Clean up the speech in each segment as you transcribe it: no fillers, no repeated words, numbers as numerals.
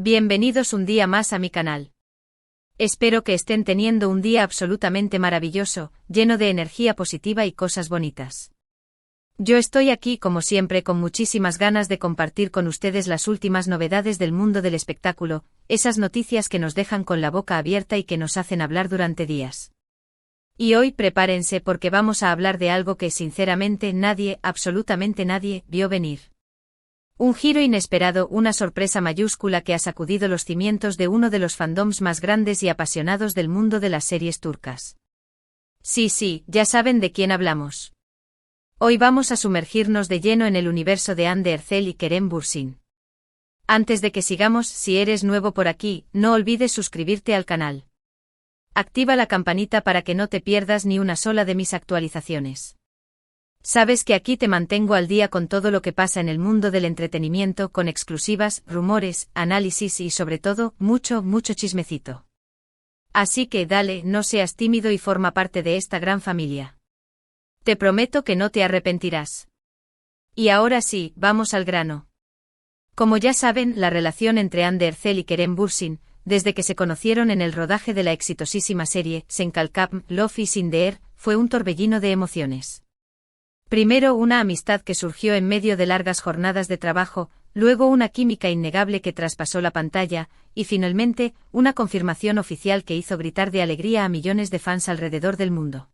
Bienvenidos un día más a mi canal. Espero que estén teniendo un día absolutamente maravilloso, lleno de energía positiva y cosas bonitas. Yo estoy aquí como siempre con muchísimas ganas de compartir con ustedes las últimas novedades del mundo del espectáculo, esas noticias que nos dejan con la boca abierta y que nos hacen hablar durante días. Y hoy prepárense porque vamos a hablar de algo que sinceramente nadie, absolutamente nadie, vio venir. Un giro inesperado, una sorpresa mayúscula que ha sacudido los cimientos de uno de los fandoms más grandes y apasionados del mundo de las series turcas. Sí, ya saben de quién hablamos. Hoy vamos a sumergirnos de lleno en el universo de Hande Erçel y Kerem Bürsin. Antes de que sigamos, si eres nuevo por aquí, no olvides suscribirte al canal. Activa la campanita para que no te pierdas ni una sola de mis actualizaciones. Sabes que aquí te mantengo al día con todo lo que pasa en el mundo del entretenimiento, con exclusivas, rumores, análisis y sobre todo, mucho chismecito. Así que dale, no seas tímido y forma parte de esta gran familia. Te prometo que no te arrepentirás. Y ahora sí, vamos al grano. Como ya saben, la relación entre Hande Erçel y Kerem Bürsin, desde que se conocieron en el rodaje de la exitosísima serie Senkalkam, Love is in the Air, fue un torbellino de emociones. Primero una amistad que surgió en medio de largas jornadas de trabajo, luego una química innegable que traspasó la pantalla, y finalmente, una confirmación oficial que hizo gritar de alegría a millones de fans alrededor del mundo.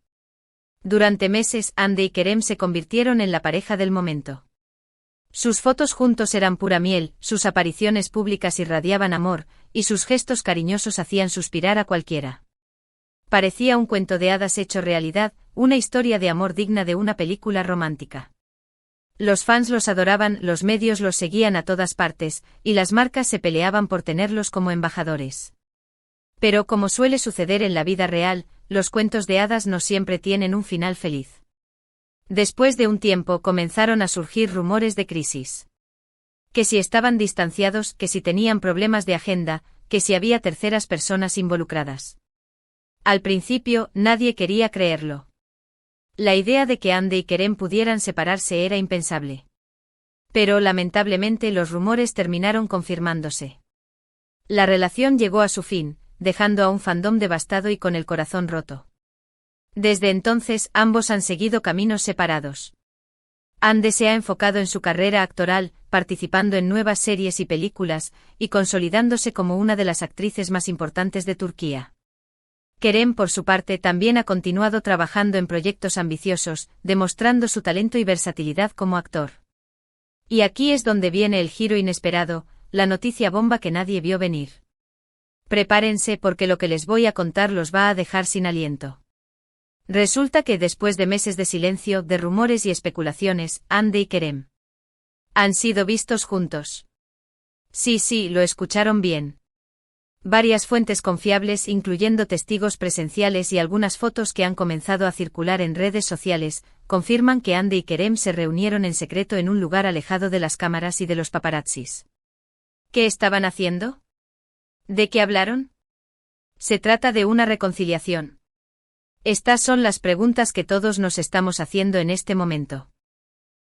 Durante meses, Hande y Kerem se convirtieron en la pareja del momento. Sus fotos juntos eran pura miel, sus apariciones públicas irradiaban amor, y sus gestos cariñosos hacían suspirar a cualquiera. Parecía un cuento de hadas hecho realidad, una historia de amor digna de una película romántica. Los fans los adoraban, los medios los seguían a todas partes, y las marcas se peleaban por tenerlos como embajadores. Pero como suele suceder en la vida real, los cuentos de hadas no siempre tienen un final feliz. Después de un tiempo comenzaron a surgir rumores de crisis. Que si estaban distanciados, que si tenían problemas de agenda, que si había terceras personas involucradas. Al principio, nadie quería creerlo. La idea de que Hande y Kerem pudieran separarse era impensable. Pero lamentablemente los rumores terminaron confirmándose. La relación llegó a su fin, dejando a un fandom devastado y con el corazón roto. Desde entonces, ambos han seguido caminos separados. Hande se ha enfocado en su carrera actoral, participando en nuevas series y películas, y consolidándose como una de las actrices más importantes de Turquía. Kerem, por su parte, también ha continuado trabajando en proyectos ambiciosos, demostrando su talento y versatilidad como actor. Y aquí es donde viene el giro inesperado, la noticia bomba que nadie vio venir. Prepárense porque lo que les voy a contar los va a dejar sin aliento. Resulta que después de meses de silencio, de rumores y especulaciones, Hande y Kerem han sido vistos juntos. Sí, lo escucharon bien. Varias fuentes confiables, incluyendo testigos presenciales y algunas fotos que han comenzado a circular en redes sociales, confirman que Hande y Kerem se reunieron en secreto en un lugar alejado de las cámaras y de los paparazzis. ¿Qué estaban haciendo? ¿De qué hablaron? Se trata de una reconciliación. Estas son las preguntas que todos nos estamos haciendo en este momento.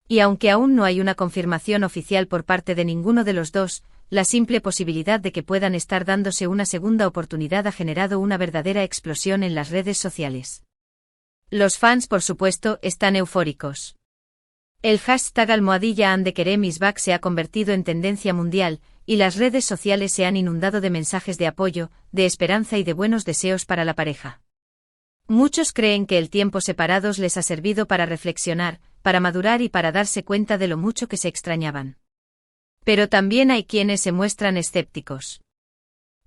Y aunque aún no hay una confirmación oficial por parte de ninguno de los dos, la simple posibilidad de que puedan estar dándose una segunda oportunidad ha generado una verdadera explosión en las redes sociales. Los fans, por supuesto, están eufóricos. El hashtag #HandeKerem se ha convertido en tendencia mundial, y las redes sociales se han inundado de mensajes de apoyo, de esperanza y de buenos deseos para la pareja. Muchos creen que el tiempo separados les ha servido para reflexionar, para madurar y para darse cuenta de lo mucho que se extrañaban. Pero también hay quienes se muestran escépticos.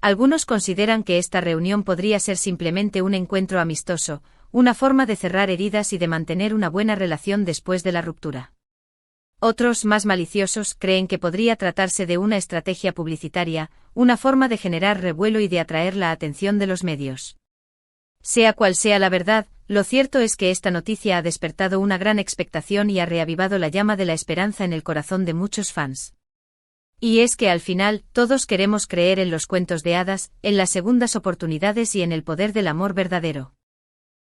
Algunos consideran que esta reunión podría ser simplemente un encuentro amistoso, una forma de cerrar heridas y de mantener una buena relación después de la ruptura. Otros, más maliciosos, creen que podría tratarse de una estrategia publicitaria, una forma de generar revuelo y de atraer la atención de los medios. Sea cual sea la verdad, lo cierto es que esta noticia ha despertado una gran expectación y ha reavivado la llama de la esperanza en el corazón de muchos fans. Y es que al final, todos queremos creer en los cuentos de hadas, en las segundas oportunidades y en el poder del amor verdadero.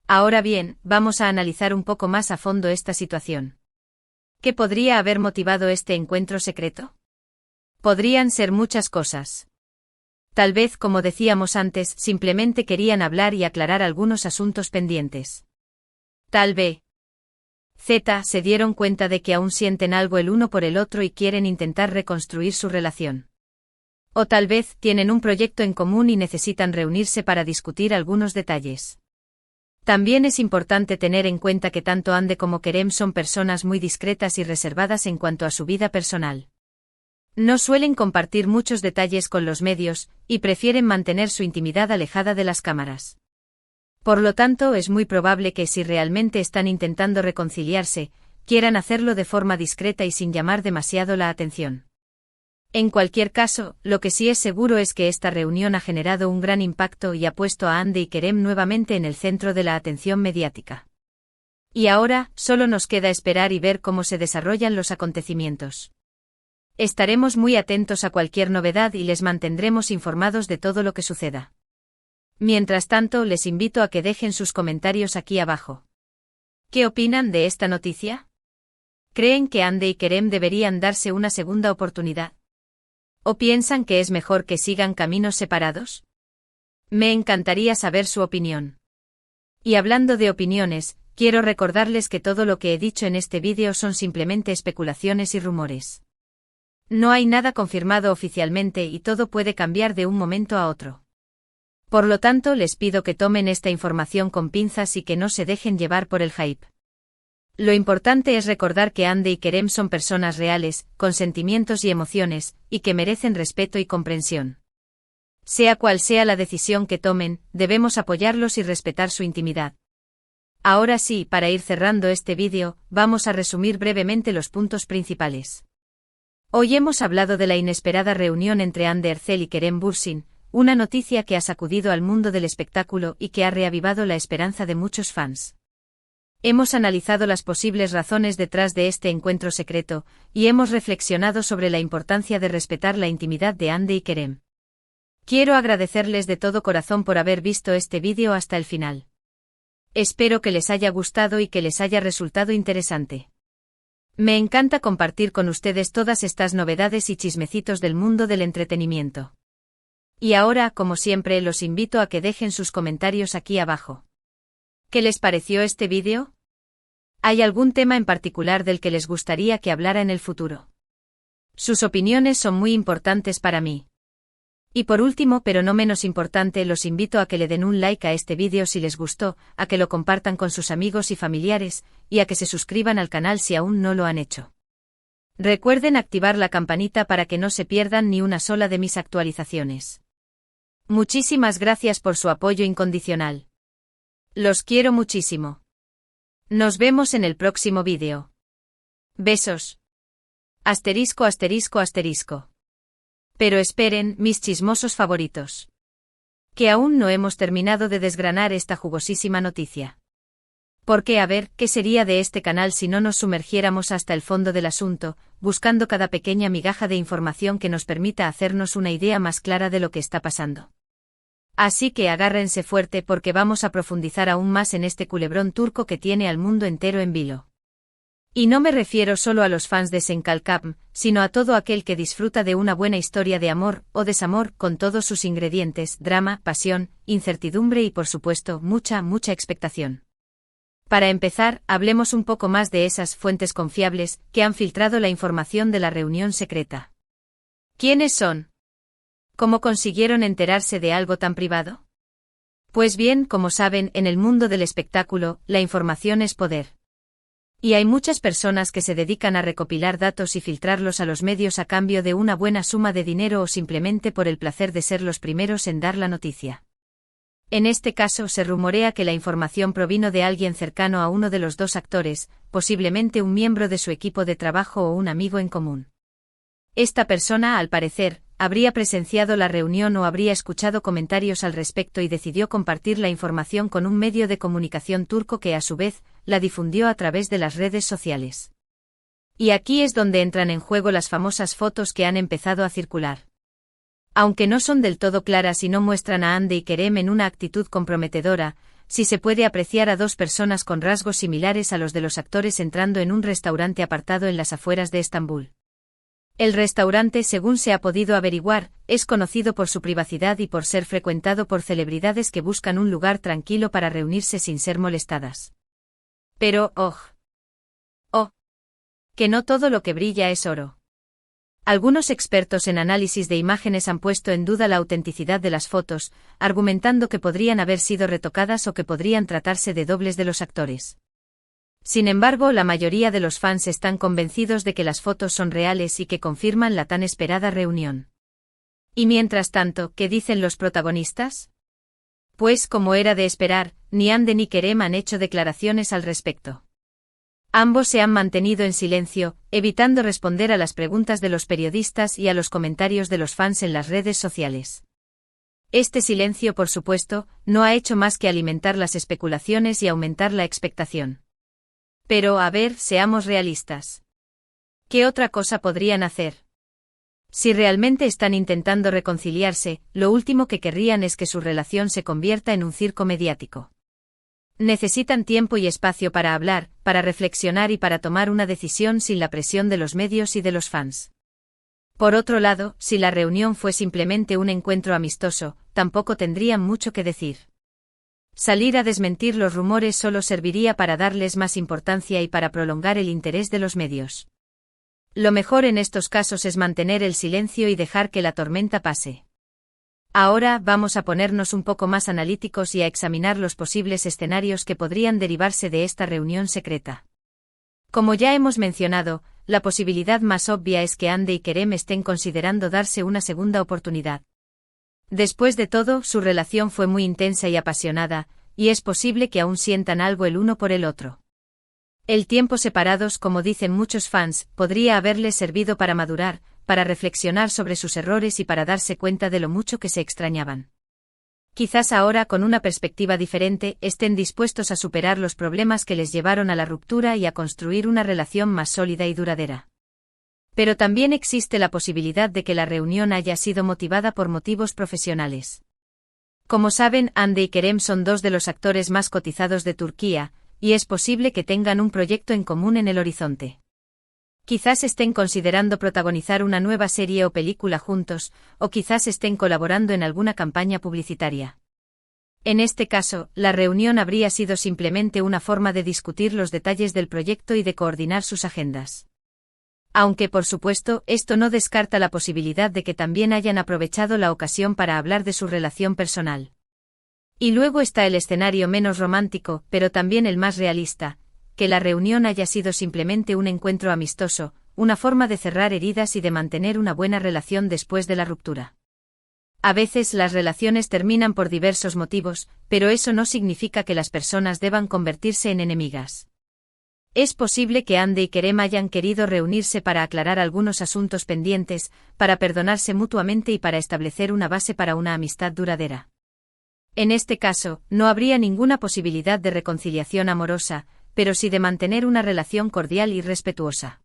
Ahora bien, vamos a analizar un poco más a fondo esta situación. ¿Qué podría haber motivado este encuentro secreto? Podrían ser muchas cosas. Tal vez, como decíamos antes, simplemente querían hablar y aclarar algunos asuntos pendientes. Tal vez Z se dieron cuenta de que aún sienten algo el uno por el otro y quieren intentar reconstruir su relación. O tal vez tienen un proyecto en común y necesitan reunirse para discutir algunos detalles. También es importante tener en cuenta que tanto Ande como Kerem son personas muy discretas y reservadas en cuanto a su vida personal. No suelen compartir muchos detalles con los medios, y prefieren mantener su intimidad alejada de las cámaras. Por lo tanto, es muy probable que si realmente están intentando reconciliarse, quieran hacerlo de forma discreta y sin llamar demasiado la atención. En cualquier caso, lo que sí es seguro es que esta reunión ha generado un gran impacto y ha puesto a Ande y Kerem nuevamente en el centro de la atención mediática. Y ahora, solo nos queda esperar y ver cómo se desarrollan los acontecimientos. Estaremos muy atentos a cualquier novedad y les mantendremos informados de todo lo que suceda. Mientras tanto, les invito a que dejen sus comentarios aquí abajo. ¿Qué opinan de esta noticia? ¿Creen que Ande y Kerem deberían darse una segunda oportunidad? ¿O piensan que es mejor que sigan caminos separados? Me encantaría saber su opinión. Y hablando de opiniones, quiero recordarles que todo lo que he dicho en este vídeo son simplemente especulaciones y rumores. No hay nada confirmado oficialmente y todo puede cambiar de un momento a otro. Por lo tanto, les pido que tomen esta información con pinzas y que no se dejen llevar por el hype. Lo importante es recordar que Ande y Kerem son personas reales, con sentimientos y emociones, y que merecen respeto y comprensión. Sea cual sea la decisión que tomen, debemos apoyarlos y respetar su intimidad. Ahora sí, para ir cerrando este vídeo, vamos a resumir brevemente los puntos principales. Hoy hemos hablado de la inesperada reunión entre Hande Erçel y Kerem Bürsin, una noticia que ha sacudido al mundo del espectáculo y que ha reavivado la esperanza de muchos fans. Hemos analizado las posibles razones detrás de este encuentro secreto, y hemos reflexionado sobre la importancia de respetar la intimidad de Hande y Kerem. Quiero agradecerles de todo corazón por haber visto este vídeo hasta el final. Espero que les haya gustado y que les haya resultado interesante. Me encanta compartir con ustedes todas estas novedades y chismecitos del mundo del entretenimiento. Y ahora, como siempre, los invito a que dejen sus comentarios aquí abajo. ¿Qué les pareció este vídeo? ¿Hay algún tema en particular del que les gustaría que hablara en el futuro? Sus opiniones son muy importantes para mí. Y por último, pero no menos importante, los invito a que le den un like a este vídeo si les gustó, a que lo compartan con sus amigos y familiares, y a que se suscriban al canal si aún no lo han hecho. Recuerden activar la campanita para que no se pierdan ni una sola de mis actualizaciones. Muchísimas gracias por su apoyo incondicional. Los quiero muchísimo. Nos vemos en el próximo vídeo. Besos. Asterisco asterisco asterisco. Pero esperen, mis chismosos favoritos. Que aún no hemos terminado de desgranar esta jugosísima noticia. Porque a ver, ¿qué sería de este canal si no nos sumergiéramos hasta el fondo del asunto, buscando cada pequeña migaja de información que nos permita hacernos una idea más clara de lo que está pasando? Así que agárrense fuerte porque vamos a profundizar aún más en este culebrón turco que tiene al mundo entero en vilo. Y no me refiero solo a los fans de Senkalkam, sino a todo aquel que disfruta de una buena historia de amor o desamor con todos sus ingredientes: drama, pasión, incertidumbre y por supuesto mucha expectación. Para empezar, hablemos un poco más de esas fuentes confiables que han filtrado la información de la reunión secreta. ¿Quiénes son? ¿Cómo consiguieron enterarse de algo tan privado? Pues bien, como saben, en el mundo del espectáculo, la información es poder. Y hay muchas personas que se dedican a recopilar datos y filtrarlos a los medios a cambio de una buena suma de dinero o simplemente por el placer de ser los primeros en dar la noticia. En este caso se rumorea que la información provino de alguien cercano a uno de los dos actores, posiblemente un miembro de su equipo de trabajo o un amigo en común. Esta persona, al parecer, habría presenciado la reunión o habría escuchado comentarios al respecto y decidió compartir la información con un medio de comunicación turco que a su vez la difundió a través de las redes sociales. Y aquí es donde entran en juego las famosas fotos que han empezado a circular. Aunque no son del todo claras y no muestran a Hande y Kerem en una actitud comprometedora, sí se puede apreciar a dos personas con rasgos similares a los de los actores entrando en un restaurante apartado en las afueras de Estambul. El restaurante, según se ha podido averiguar, es conocido por su privacidad y por ser frecuentado por celebridades que buscan un lugar tranquilo para reunirse sin ser molestadas. Pero, que no todo lo que brilla es oro. Algunos expertos en análisis de imágenes han puesto en duda la autenticidad de las fotos, argumentando que podrían haber sido retocadas o que podrían tratarse de dobles de los actores. Sin embargo, la mayoría de los fans están convencidos de que las fotos son reales y que confirman la tan esperada reunión. Y mientras tanto, ¿qué dicen los protagonistas? Pues, como era de esperar, ni Hande ni Kerem han hecho declaraciones al respecto. Ambos se han mantenido en silencio, evitando responder a las preguntas de los periodistas y a los comentarios de los fans en las redes sociales. Este silencio, por supuesto, no ha hecho más que alimentar las especulaciones y aumentar la expectación. Pero, a ver, seamos realistas. ¿Qué otra cosa podrían hacer? Si realmente están intentando reconciliarse, lo último que querrían es que su relación se convierta en un circo mediático. Necesitan tiempo y espacio para hablar, para reflexionar y para tomar una decisión sin la presión de los medios y de los fans. Por otro lado, si la reunión fue simplemente un encuentro amistoso, tampoco tendrían mucho que decir. Salir a desmentir los rumores solo serviría para darles más importancia y para prolongar el interés de los medios. Lo mejor en estos casos es mantener el silencio y dejar que la tormenta pase. Ahora vamos a ponernos un poco más analíticos y a examinar los posibles escenarios que podrían derivarse de esta reunión secreta. Como ya hemos mencionado, la posibilidad más obvia es que Hande y Kerem estén considerando darse una segunda oportunidad. Después de todo, su relación fue muy intensa y apasionada, y es posible que aún sientan algo el uno por el otro. El tiempo separados, como dicen muchos fans, podría haberles servido para madurar, para reflexionar sobre sus errores y para darse cuenta de lo mucho que se extrañaban. Quizás ahora, con una perspectiva diferente, estén dispuestos a superar los problemas que les llevaron a la ruptura y a construir una relación más sólida y duradera. Pero también existe la posibilidad de que la reunión haya sido motivada por motivos profesionales. Como saben, Hande y Kerem son dos de los actores más cotizados de Turquía, y es posible que tengan un proyecto en común en el horizonte. Quizás estén considerando protagonizar una nueva serie o película juntos, o quizás estén colaborando en alguna campaña publicitaria. En este caso, la reunión habría sido simplemente una forma de discutir los detalles del proyecto y de coordinar sus agendas. Aunque, por supuesto, esto no descarta la posibilidad de que también hayan aprovechado la ocasión para hablar de su relación personal. Y luego está el escenario menos romántico, pero también el más realista, que la reunión haya sido simplemente un encuentro amistoso, una forma de cerrar heridas y de mantener una buena relación después de la ruptura. A veces las relaciones terminan por diversos motivos, pero eso no significa que las personas deban convertirse en enemigas. Es posible que Hande y Kerem hayan querido reunirse para aclarar algunos asuntos pendientes, para perdonarse mutuamente y para establecer una base para una amistad duradera. En este caso, no habría ninguna posibilidad de reconciliación amorosa, pero sí de mantener una relación cordial y respetuosa.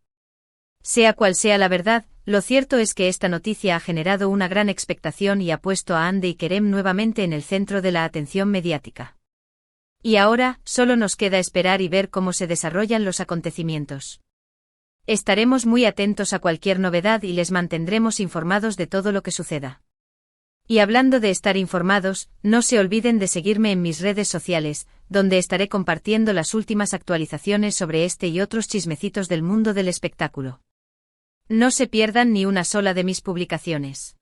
Sea cual sea la verdad, lo cierto es que esta noticia ha generado una gran expectación y ha puesto a Hande y Kerem nuevamente en el centro de la atención mediática. Y ahora, solo nos queda esperar y ver cómo se desarrollan los acontecimientos. Estaremos muy atentos a cualquier novedad y les mantendremos informados de todo lo que suceda. Y hablando de estar informados, no se olviden de seguirme en mis redes sociales, donde estaré compartiendo las últimas actualizaciones sobre este y otros chismecitos del mundo del espectáculo. No se pierdan ni una sola de mis publicaciones.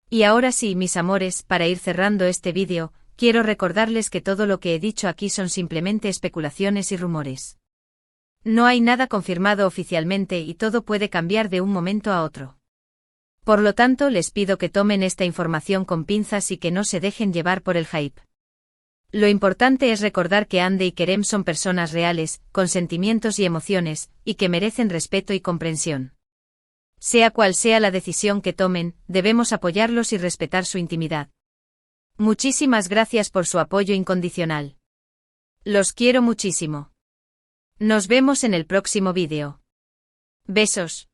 Y ahora sí, mis amores, para ir cerrando este vídeo, quiero recordarles que todo lo que he dicho aquí son simplemente especulaciones y rumores. No hay nada confirmado oficialmente y todo puede cambiar de un momento a otro. Por lo tanto, les pido que tomen esta información con pinzas y que no se dejen llevar por el hype. Lo importante es recordar que Hande y Kerem son personas reales, con sentimientos y emociones, y que merecen respeto y comprensión. Sea cual sea la decisión que tomen, debemos apoyarlos y respetar su intimidad. Muchísimas gracias por su apoyo incondicional. Los quiero muchísimo. Nos vemos en el próximo vídeo. Besos.